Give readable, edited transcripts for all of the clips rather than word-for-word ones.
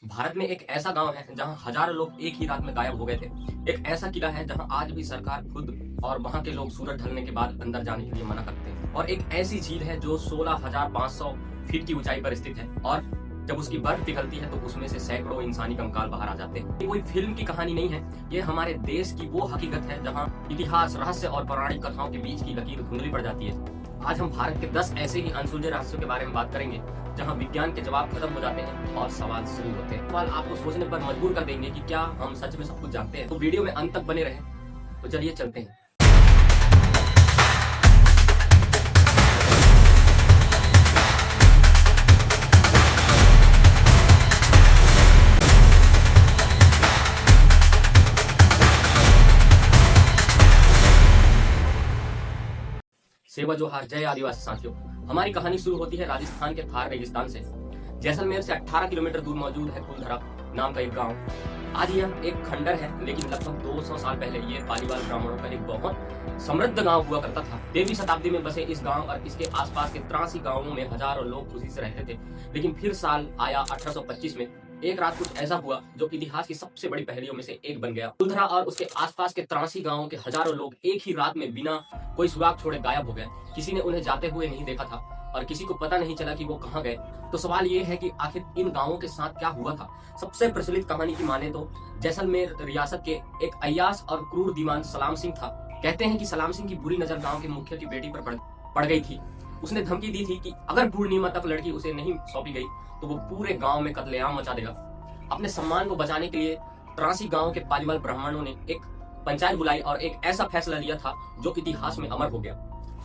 भारत में एक ऐसा गांव है जहां हजारों लोग एक ही रात में गायब हो गए थे। एक ऐसा किला है जहां आज भी सरकार खुद और वहां के लोग सूरज ढलने के बाद अंदर जाने के लिए मना करते हैं। और एक ऐसी झील है जो 16,500 फीट की ऊंचाई पर स्थित है और जब उसकी बर्फ पिघलती है तो उसमें से सैकड़ों इंसानी कंकाल बाहर आ जाते हैं। ये कोई फिल्म की कहानी नहीं है, ये हमारे देश की वो हकीकत है जहाँ इतिहास, रहस्य और पौराणिक कथाओं के बीच की लकीर धुंधली पड़ जाती है। आज हम भारत के 10 ऐसे ही अनसुलझे रहस्यों के बारे में बात करेंगे जहां विज्ञान के जवाब खत्म हो जाते हैं और सवाल शुरू होते हैं। सवाल आपको सोचने पर मजबूर कर देंगे कि क्या हम सच में सब कुछ जानते हैं। तो वीडियो में अंत तक बने रहें। तो चलिए चलते हैं। सेवा जोहार, जय आदिवासी साथियों। हमारी कहानी शुरू होती है राजस्थान के थार रेगिस्तान से। जैसलमेर से 18 किलोमीटर दूर मौजूद है कुलधरा नाम का एक गांव। आज यह एक खंडर है, लेकिन लगभग 200 साल पहले ये पालीवाल ब्राह्मणों का एक बहुत समृद्ध गांव हुआ करता था। 13वीं शताब्दी में बसे इस गांव और इसके आसपास के 83 गांवों में हजारों लोग खुशी से रहते थे। लेकिन फिर साल आया 1825 में। एक रात कुछ ऐसा हुआ जो इतिहास की सबसे बड़ी पहेलियों में से एक बन गया। कुलधरा और उसके आसपास के 83 गांवों के हजारों लोग एक ही रात में बिना कोई सुराग छोड़े गायब हो गए। किसी ने उन्हें जाते हुए नहीं देखा था और किसी को पता नहीं चला कि वो कहाँ गए। तो सवाल ये है कि आखिर इन गांवों के साथ क्या हुआ था। सबसे प्रचलित कहानी की माने तो जैसलमेर रियासत के एक अय्याश और क्रूर दीवान सलाम सिंह था। कहते हैं कि सलाम सिंह की बुरी नजर गांव के मुखिया की बेटी पर पड़ गई थी। उसने धमकी दी थी कि अगर पूर्णिमा तक लड़की उसे नहीं सौंपी गई तो वो पूरे गांव में कत्लेआम मचा देगा। अपने सम्मान को बचाने के लिए 83 गांव के पालीवाल ब्राह्मणों ने एक पंचायत बुलाई और एक ऐसा फैसला लिया था जो इतिहास में अमर हो गया।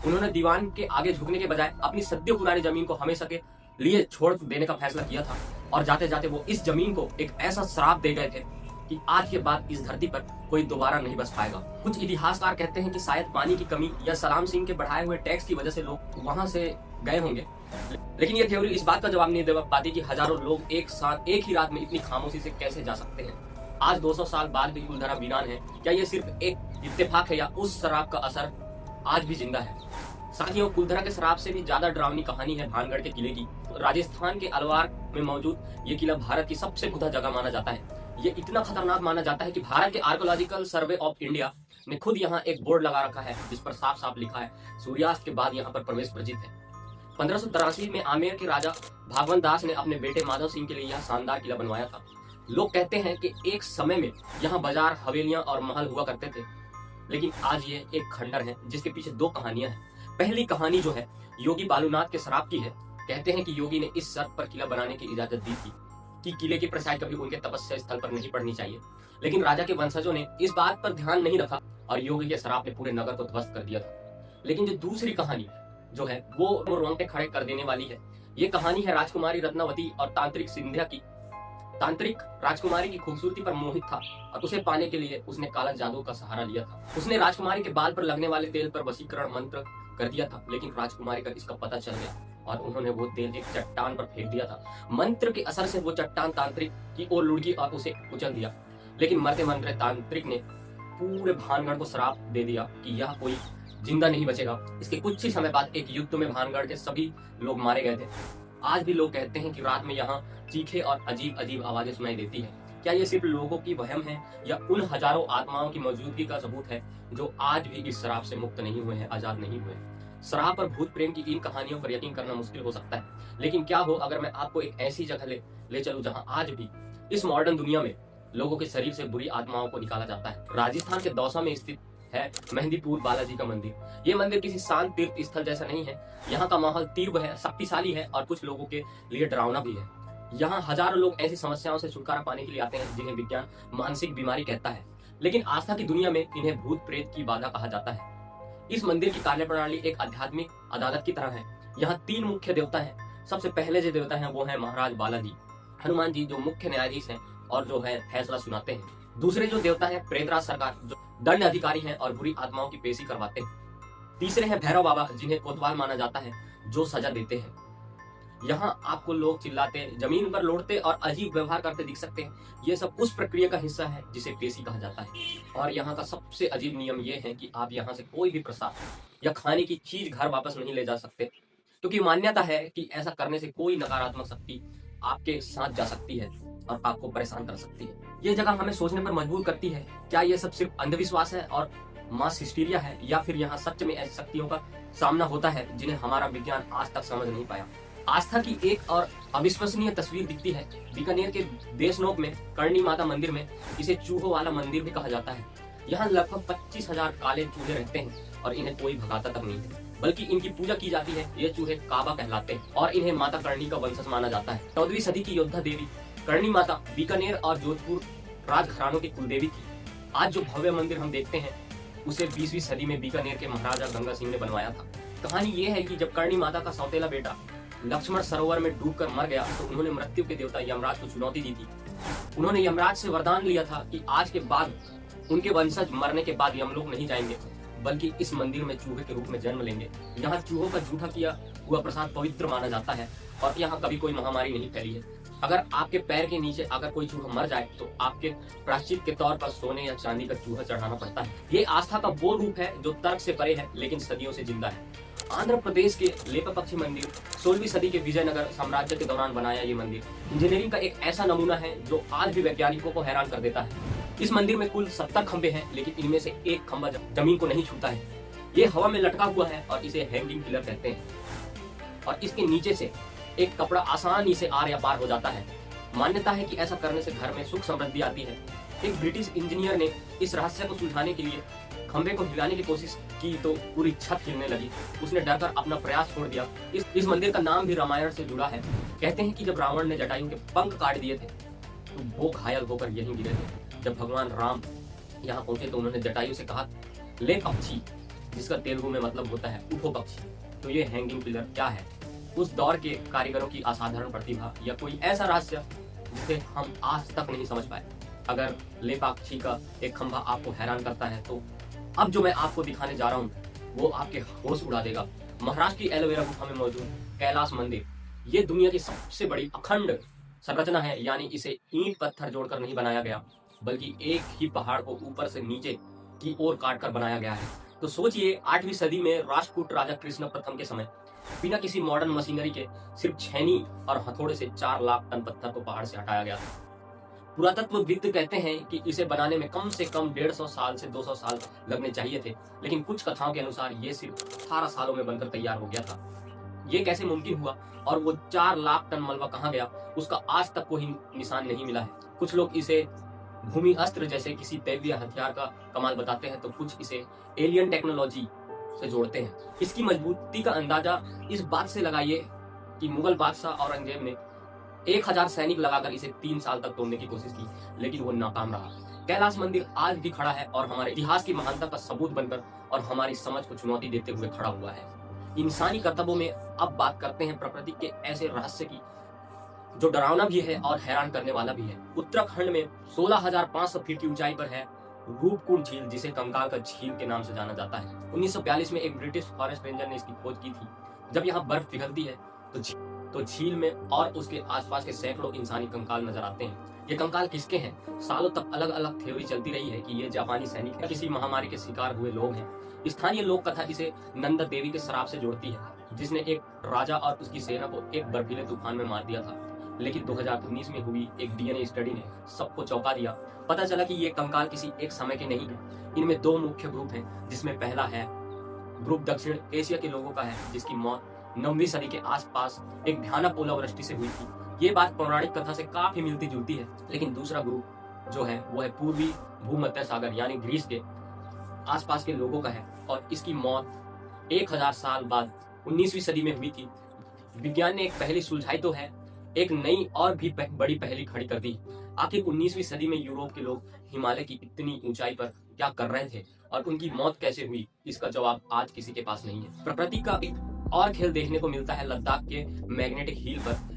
उन्होंने दीवान के आगे झुकने के बजाय अपनी सदियों पुरानी जमीन को हमेशा के लिए छोड़ देने का फैसला किया था। और जाते जाते वो इस जमीन को एक ऐसा श्राप दे गए थे कि आज के बाद इस धरती पर कोई दोबारा नहीं बस पाएगा। कुछ इतिहासकार कहते हैं कि शायद पानी की कमी या सलाम सिंह के बढ़ाए हुए टैक्स की वजह से लोग वहां से गए होंगे। लेकिन ये थ्योरी इस बात का जवाब नहीं दे पाती कि हजारों लोग एक साथ एक ही रात में इतनी खामोशी से कैसे जा सकते हैं। आज 200 साल बाद भी कुलधरा वीरान है। क्या ये सिर्फ एक इत्तेफाक है या उस शराब का असर आज भी जिंदा है? साथियों, कुलधरा के शराब से भी ज्यादा डरावनी कहानी है भानगढ़ के किले की। राजस्थान के अलवार में मौजूद ये किला भारत की सबसे खुदा जगह माना जाता है। ये इतना खतरनाक माना जाता है कि भारत के आर्कोलॉजिकल सर्वे ऑफ इंडिया ने खुद यहाँ एक बोर्ड लगा रखा है जिस पर साफ साफ लिखा है सूर्यास्त के बाद यहाँ पर प्रवेश वर्जित है। 1583 में आमेर के राजा भागवत दास ने अपने बेटे माधव सिंह के लिए यह शानदार किला बनवाया था। लोग कहते हैं कि एक समय में यहाँ बाजार, हवेलियां और महल हुआ करते थे। लेकिन आज ये एक खंडर है जिसके पीछे दो कहानियां हैं। पहली कहानी जो है योगी बालूनाथ के श्राप की है। कहते हैं कि योगी ने इस शर्त पर किला बनाने की इजाजत दी थी कि किले की परछाई कभी उनके तपस्या स्थल पर नहीं पड़नी चाहिए। लेकिन राजा के वंशजों ने इस बात पर ध्यान नहीं रखा और योगी के श्राप ने पूरे नगर को ध्वस्त कर दिया था। लेकिन जो दूसरी कहानी जो है वो रोंगटे खड़े कर देने वाली है। ये कहानी है राजकुमारी रत्नावती और तांत्रिक सिंधिया की। तांत्रिक राजकुमारी की खूबसूरती पर मोहित था और उसे पाने के लिए उसने काला जादू का सहारा लिया था। उसने राजकुमारी के बाल पर लगने वाले तेल पर वशीकरण मंत्र कर दिया था। लेकिन राजकुमारी का इसका पता चल गया और उन्होंने वो तेल एक चट्टान पर फेंक दिया था। मंत्र के असर से वो चट्टान तांत्रिक की ओर लुढ़की और उसे कुचल दिया। लेकिन मरते मरते तांत्रिक ने पूरे भानगढ़ को श्राप दे दिया कि यह कोई जिंदा नहीं बचेगा। इसके कुछ ही समय बाद एक युद्ध में भानगढ़ के सभी लोग मारे गए थे। आज भी लोग कहते हैं कि रात में यहाँ चीखे और अजीब अजीब आवाजें सुनाई देती है। क्या ये सिर्फ लोगों की वहम है या उन हजारों आत्माओं की मौजूदगी का सबूत है जो आज भी इस शराब से मुक्त नहीं हुए हैं, आजाद नहीं हुए। शराब और भूत प्रेम की इन कहानियों पर यकीन करना मुश्किल हो सकता है, लेकिन क्या हो अगर मैं आपको एक ऐसी जगह ले चलूं जहां आज भी इस मॉडर्न दुनिया में लोगों के शरीर से बुरी आत्माओं को निकाला जाता है। राजस्थान के दौसा में स्थित है मेहंदीपुर बालाजी का मंदिर। ये मंदिर किसी शांत तीर्थ स्थल जैसा नहीं है। यहाँ का माहौल तीव्र है, शक्तिशाली है और कुछ लोगों के लिए डरावना भी है। यहाँ हजारों लोग ऐसी समस्याओं से छुटकारा पाने के लिए आते हैं जिन्हें विज्ञान मानसिक बीमारी कहता है। लेकिन आस्था की दुनिया में इन्हें भूत प्रेत की बाधा कहा जाता है। इस मंदिर की कार्यप्रणाली एक आध्यात्मिक अदालत की तरह है। यहाँ 3 मुख्य देवता हैं। सबसे पहले जो देवता हैं वो है महाराज बालाजी, हनुमान जी जो मुख्य न्यायाधीश हैं और जो है फैसला सुनाते हैं। दूसरे जो देवता है प्रेतराज सरकार जो दंड अधिकारी हैं और बुरी आत्माओं की पेशी करवाते हैं। तीसरे हैं भैरव बाबा जिन्हें कोतवाल माना जाता है जो सजा देते हैं। यहाँ आपको लोग चिल्लाते, जमीन पर लोड़ते और अजीब व्यवहार करते दिख सकते हैं। ये सब उस प्रक्रिया का हिस्सा है जिसे पेशी कहा जाता है। और यहाँ का सबसे अजीब नियम ये है कि आप यहाँ से कोई भी प्रसाद या खाने की चीज घर वापस नहीं ले जा सकते, क्योंकि मान्यता है कि ऐसा करने से कोई नकारात्मक शक्ति आपके साथ जा सकती है। और आपको परेशान कर सकती है। ये जगह हमें सोचने पर मजबूर करती है, क्या ये सब सिर्फ अंधविश्वास है और मास हिस्टीरिया है, या फिर यहाँ सच में ऐसी शक्तियों का सामना होता है जिन्हें हमारा विज्ञान आज तक समझ नहीं पाया। आस्था की एक और अविश्वसनीय तस्वीर दिखती है बीकानेर के देशनोक में कर्णी माता मंदिर में। इसे चूहों वाला मंदिर भी कहा जाता है। यहाँ लगभग 25,000 काले चूहे रहते हैं और इन्हें कोई भगाता तक नहीं है, बल्कि इनकी पूजा की जाती है। ये चूहे काबा कहलाते हैं और इन्हें माता कर्णी का वंशज माना जाता है। 14वीं सदी की योद्धा देवी कर्णी माता बीकानेर और जोधपुर राजघरानों की कुलदेवी थी। आज जो भव्य मंदिर हम देखते हैं उसे 20वीं सदी में बीकानेर के महाराजा गंगा सिंह ने बनवाया था। कहानी ये है कि जब कर्णी माता का सौतेला बेटा लक्ष्मण सरोवर में डूबकर मर गया तो उन्होंने मृत्यु के देवता यमराज को चुनौती दी थी। उन्होंने यमराज से वरदान लिया था कि आज के बाद उनके वंशज मरने के बाद यमलोक नहीं जाएंगे, बल्कि इस मंदिर में चूहे के रूप में जन्म लेंगे। यहाँ चूहों का जूठा किया हुआ प्रसाद पवित्र माना जाता है और यहाँ कभी कोई महामारी नहीं फैली है। अगर आपके पैर के नीचे अगर कोई चूहा मर जाए तो आपके प्रायश्चित के तौर पर सोने या चांदी का चूहा चढ़ाना पड़ता है। ये आस्था का वो रूप है जो तर्क से परे है लेकिन सदियों से जिंदा है। आंध्र प्रदेश के लेपापक्षी मंदिर 16वीं सदी के विजयनगर साम्राज्य के दौरान बनाया ये मंदिर इंजीनियरिंग का एक ऐसा नमूना है जो आज भी वैज्ञानिकों को हैरान कर देता है। इस मंदिर में कुल 70 खंबे हैं, लेकिन इनमें से एक खंबा जमीन को नहीं छूता है। ये हवा में लटका हुआ है और इसे हैंगिंग पिलर कहते हैं और इसके नीचे से एक कपड़ा आसानी से आर या पार हो जाता है। मान्यता है कि ऐसा करने से घर में सुख समृद्धि आती है। एक ब्रिटिश इंजीनियर ने इस रहस्य को सुलझाने के लिए खंबे को हिलाने की कोशिश की तो पूरी छत हिलने लगी। उसने डरकर अपना प्रयास छोड़ दिया। इस मंदिर का नाम भी रामायण से जुड़ा है। कहते हैं कि जब रावण ने जटायु के पंख काट दिए थे तो वो घायल होकर यहीं गिरे थे। जब भगवान राम यहाँ पहुंचे तो उन्होंने जटायु से कहा, ले पक्षी, जिसका तेलुगु में मतलब होता है उठो पक्षी। तो ये हैंगिंग पिलर क्या है? उस दौर के कारीगरों की असाधारण प्रतिभा या कोई ऐसा रहस्य जिसे हम आज तक नहीं समझ पाए। अगर लेपाक्षी का एक खंभा आपको हैरान करता है तो अब जो मैं आपको दिखाने जा रहा हूँ वो आपके होश उड़ा देगा। महाराष्ट्र की एलोवेरा गुफा में मौजूद कैलाश मंदिर ये दुनिया की सबसे बड़ी अखंड संरचना है, यानी इसे ईंट पत्थर जोड़कर नहीं बनाया गया बल्कि एक ही पहाड़ को ऊपर से नीचे की ओर काटकर बनाया गया है। तो सोचिए 8वीं सदी में राष्ट्रकूट राजा कृष्ण प्रथम के समय बिना किसी मॉडर्न मशीनरी के सिर्फ छेनी और हथौड़े से 4 लाख टन पत्थर को पहाड़ से हटाया गया था। पुरातत्वविद कहते हैं कि इसे बनाने में कम से कम 150 साल से 200 साल लगने चाहिए थे, लेकिन कुछ कथाओं के अनुसार ये सिर्फ 18 सालों में बनकर तैयार हो गया था। ये कैसे मुमकिन हुआ और वो 4 लाख टन मलबा कहाँ गया, उसका आज तक कोई निशान नहीं मिला है। कुछ लोग इसे भूमि अस्त्र जैसे किसी दैवीय हथियार का कमाल बताते हैं तो कुछ इसे एलियन टेक्नोलॉजी से जोड़ते हैं। इसकी मजबूती का अंदाजा इस बात से लगाइए कि मुगल बादशाह औरंगजेब ने 1000 सैनिक लगाकर इसे 3 साल तक तोड़ने की कोशिश की, लेकिन वो नाकाम रहा। कैलाश मंदिर आज भी खड़ा है और हमारे इतिहास की महानता का सबूत बनकर और हमारी समझ को चुनौती देते हुए खड़ा हुआ है। इंसानी कर्तव्यों में अब बात करते हैं प्रकृति के ऐसे रहस्य की जो डरावना भी है और हैरान करने वाला भी है। उत्तराखंड में 16,500 फीट की ऊंचाई पर है रूपकुंड झील, जिसे कंकाल का झील के नाम से जाना जाता है। 1942 में एक ब्रिटिश फॉरेस्ट रेंजर ने इसकी खोज की थी। जब यहाँ बर्फ पिघलती है तो झील में और उसके आसपास के सैकड़ों इंसानी कंकाल नजर आते हैं। ये कंकाल किसके हैं? सालों तक अलग अलग थ्योरी चलती रही है कि ये जापानी सैनिक या किसी महामारी के शिकार हुए लोग हैं। स्थानीय लोक कथा इसे नंदा देवी के श्राप से जोड़ती है, जिसने एक राजा और उसकी सेना को एक बर्फीले तूफान में मार दिया था। लेकिन 2019 में हुई एक डीएनए स्टडी ने सबको चौंका दिया। पता चला कि ये कंकाल किसी एक समय के नहीं है। इनमें 2 मुख्य ग्रुप हैं, जिसमें पहला है ग्रुप दक्षिण एशिया के लोगों का है, जिसकी मौत 9वीं सदी के आसपास एक भयानक ओलावृष्टि से हुई थी। ये बात पौराणिक कथा से काफी मिलती जुलती है। लेकिन दूसरा ग्रुप जो है वो है पूर्वी भूमध्य सागर यानी ग्रीस के आसपास के लोगों का है और इसकी मौत 1000 साल बाद 19वीं सदी में हुई थी। विज्ञान ने एक पहेली सुलझाई तो है, एक नई और भी बड़ी पहेली खड़ी कर दी। आखिर 19वीं सदी में यूरोप के लोग हिमालय की इतनी ऊंचाई पर क्या कर रहे थे और उनकी मौत कैसे हुई, इसका जवाब आज किसी के पास नहीं है। प्रकृति का एक और खेल देखने को मिलता है लद्दाख के मैग्नेटिक हिल पर।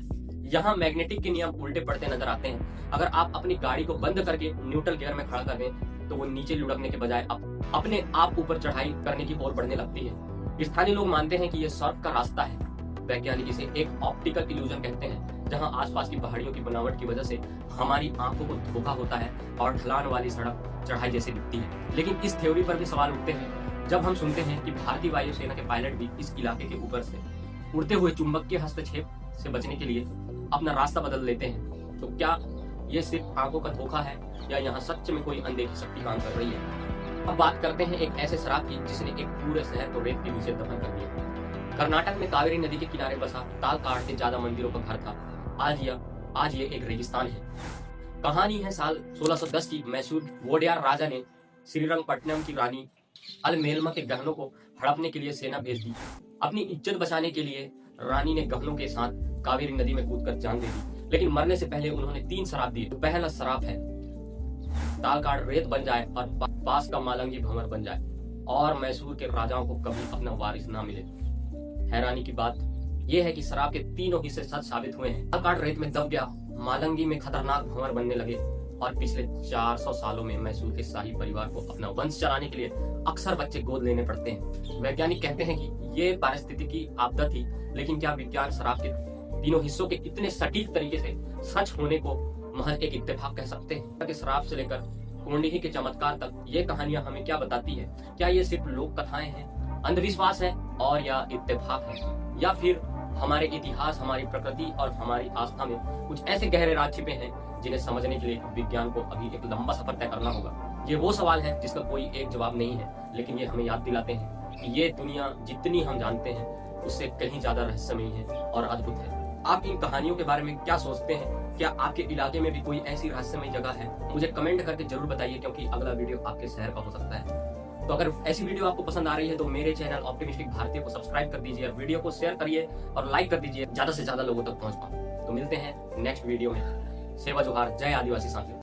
यहाँ मैग्नेटिक के नियम उल्टे पड़ते नजर आते हैं। अगर आप अपनी गाड़ी को बंद करके न्यूट्रल गियर में खड़ा कर दें तो वो नीचे लुढ़कने के बजाय अपने आप ऊपर चढ़ाई करने की ओर बढ़ने लगती है। स्थानीय लोग मानते हैं कि यह सर्फ का रास्ता है। वैज्ञानिक इसे एक ऑप्टिकल इल्यूजन कहते हैं, जहां आसपास की पहाड़ियों की बनावट की वजह से हमारी आंखों को धोखा होता है और ढलान वाली सड़क चढ़ाई जैसी दिखती है। लेकिन इस थ्योरी पर भी सवाल उठते हैं जब हम सुनते हैं कि भारतीय वायुसेना के पायलट भी इस इलाके के ऊपर से उड़ते हुए चुंबक के हस्तक्षेप से बचने के लिए अपना रास्ता बदल लेते हैं। तो क्या ये सिर्फ आंखों का धोखा है या यहाँ सच में कोई अनदेखी शक्ति काम कर रही है। अब बात करते हैं एक ऐसे शराब की जिसने एक पूरे शहर को रेत के नीचे दफन कर दिया। कर्नाटक में कावेरी नदी के किनारे बसा तालकाड़ से ज्यादा मंदिरों का घर था। आज ये एक रेगिस्तान है। कहानी है साल 1610 की। मैसूर वोडियार राजा ने श्रीरंगपट्टनम की रानी अलमेलमा के गहनों को हड़पने के लिए सेना भेज दी। अपनी इज्जत बचाने के लिए रानी ने गहनों के साथ कावेरी नदी में कूदकर जान दे दी, लेकिन मरने से पहले उन्होंने 3 शराप दिए। तो पहला शराप है तालकाड़ रेत बन जाए और पास का मालंगी भंवर बन जाए और मैसूर के राजाओं को कभी अपना वारिस ना मिले। हैरानी की बात यह है कि शराब के तीनों हिस्से सच साबित हुए हैं। तालकाड़ रेत में दब गया, मालंगी में खतरनाक भंवर बनने लगे और पिछले 400 सालों में मैसूर के शाही परिवार को अपना वंश चलाने के लिए अक्सर बच्चे गोद लेने पड़ते हैं। वैज्ञानिक कहते हैं कि ये पारिस्थितिकी आपदा थी, लेकिन क्या विज्ञान शराब के तीनों हिस्सों के इतने सटीक तरीके से सच होने को महज एक इत्तेफाक कह सकते हैं? शराब से लेकर कुंडली के चमत्कार तक ये कहानियां हमें क्या बताती है? क्या ये सिर्फ लोक कथाएं हैं, अंधविश्वास है और या इत्तेफाक है, या फिर हमारे इतिहास, हमारी प्रकृति और हमारी आस्था में कुछ ऐसे गहरे राज छिपे हैं जिन्हें समझने के लिए विज्ञान को अभी एक लंबा सफर तय करना होगा। ये वो सवाल है जिसका कोई एक जवाब नहीं है, लेकिन ये हमें याद दिलाते हैं कि ये दुनिया जितनी हम जानते हैं उससे कहीं ज्यादा रहस्यमयी है और अद्भुत है। आप इन कहानियों के बारे में क्या सोचते हैं? क्या आपके इलाके में भी कोई ऐसी रहस्यमयी जगह है? मुझे कमेंट करके जरूर बताइए, क्योंकि अगला वीडियो आपके शहर का हो सकता है। तो अगर ऐसी वीडियो आपको पसंद आ रही है तो मेरे चैनल ऑप्टिमिस्टिक भारतीय को सब्सक्राइब कर दीजिए, वीडियो को शेयर करिए और लाइक कर दीजिए, ज्यादा से ज्यादा लोगों तक पहुंच पाए। तो मिलते हैं नेक्स्ट वीडियो में। सेवा जोहार, जय आदिवासी साथियों।